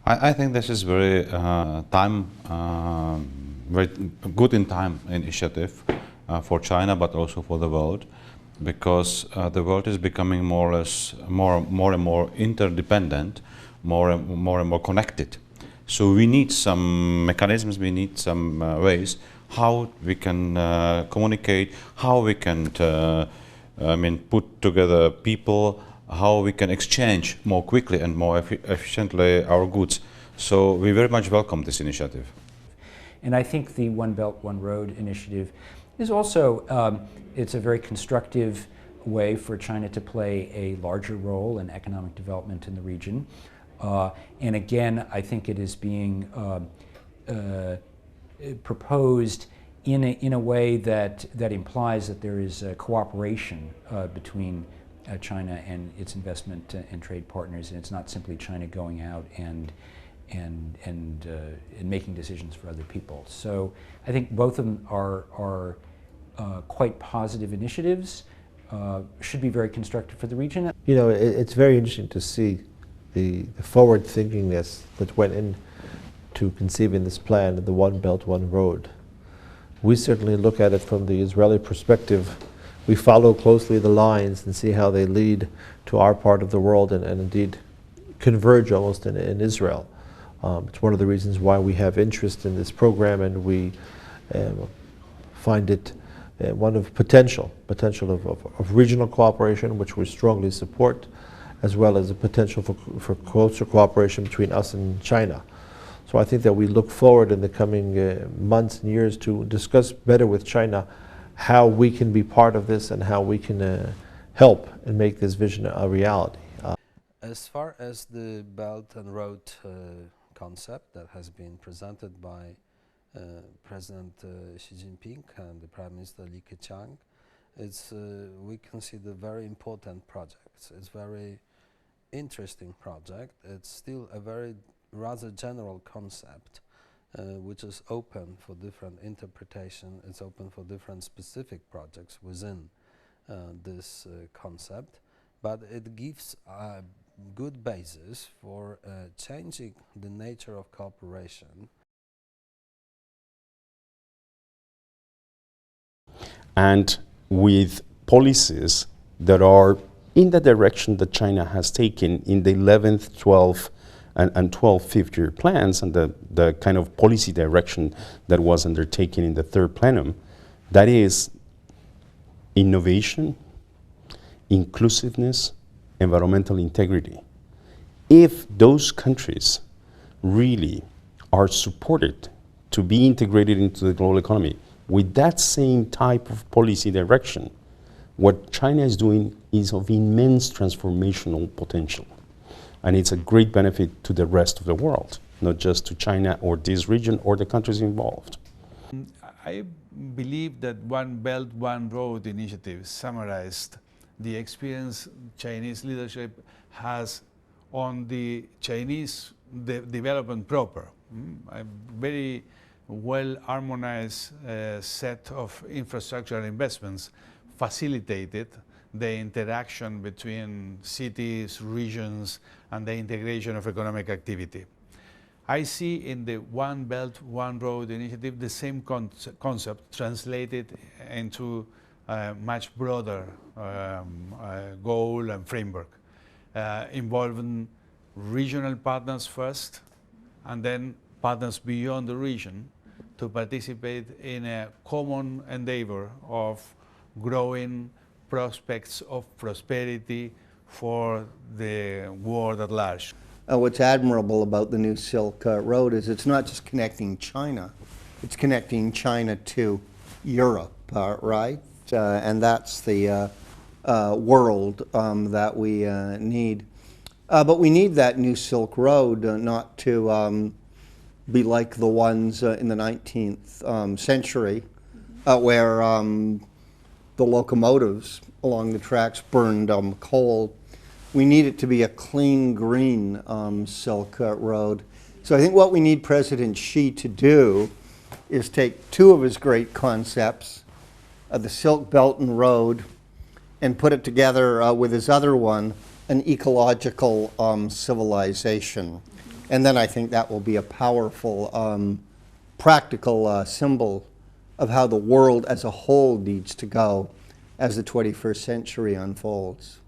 I think this is very very good in time initiative for China, but also for the world, because the world is becoming more and more interdependent, more and more connected. So we need some mechanisms, we need some ways how we can communicate, how we can put together people, how we can exchange more quickly and more efficiently our goods. So we very much welcome this initiative. And I think the One Belt, One Road initiative is also, it's a very constructive way for China to play a larger role in economic development in the region. And again, I think it is being proposed in a way that implies that there is a cooperation between China and its investment and trade partners, and it's not simply China going out and making decisions for other people. So I think both of them are quite positive initiatives, should be very constructive for the region. You know, it's very interesting to see the forward thinkingness that went into conceiving this plan, the One Belt, One Road. We certainly look at it from the Israeli perspective. We follow closely the lines and see how they lead to our part of the world and indeed converge almost in Israel. It's one of the reasons why we have interest in this program, and we find it one of potential of regional cooperation, which we strongly support, as well as a potential for closer cooperation between us and China. So I think that we look forward in the coming months and years to discuss better with China how we can be part of this and how we can help and make this vision a reality. As far as the Belt and Road concept that has been presented by President Xi Jinping and the Prime Minister Li Keqiang, we consider very important projects. It's very interesting project. It's still a very rather general concept, which is open for different interpretation. It's open for different specific projects within this concept, but it gives a good basis for changing the nature of cooperation. And with policies that are in the direction that China has taken in the 11th, 12th, and 12th fifth-year plans, and the kind of policy direction that was undertaken in the third plenum, that is innovation, inclusiveness, environmental integrity. If those countries really are supported to be integrated into the global economy with that same type of policy direction, what China is doing is of immense transformational potential. And it's a great benefit to the rest of the world, not just to China or this region or the countries involved. I believe that One Belt, One Road initiative summarized the experience Chinese leadership has on the Chinese development proper. A very well harmonized set of infrastructural investments facilitated the interaction between cities, regions, and the integration of economic activity. I see in the One Belt, One Road initiative the same concept translated into a much broader goal and framework, involving regional partners first, and then partners beyond the region to participate in a common endeavor of growing prospects of prosperity for the world at large. What's admirable about the new Silk Road is it's not just connecting China, it's connecting China to Europe, right? And that's the world that we need. But we need that new Silk Road not to be like the ones in the 19th century where the locomotives along the tracks burned coal. We need it to be a clean, green Silk Road. So I think what we need President Xi to do is take two of his great concepts, the Silk Belt and Road, and put it together with his other one, an ecological civilization. And then I think that will be a powerful, practical symbol of how the world as a whole needs to go as the 21st century unfolds.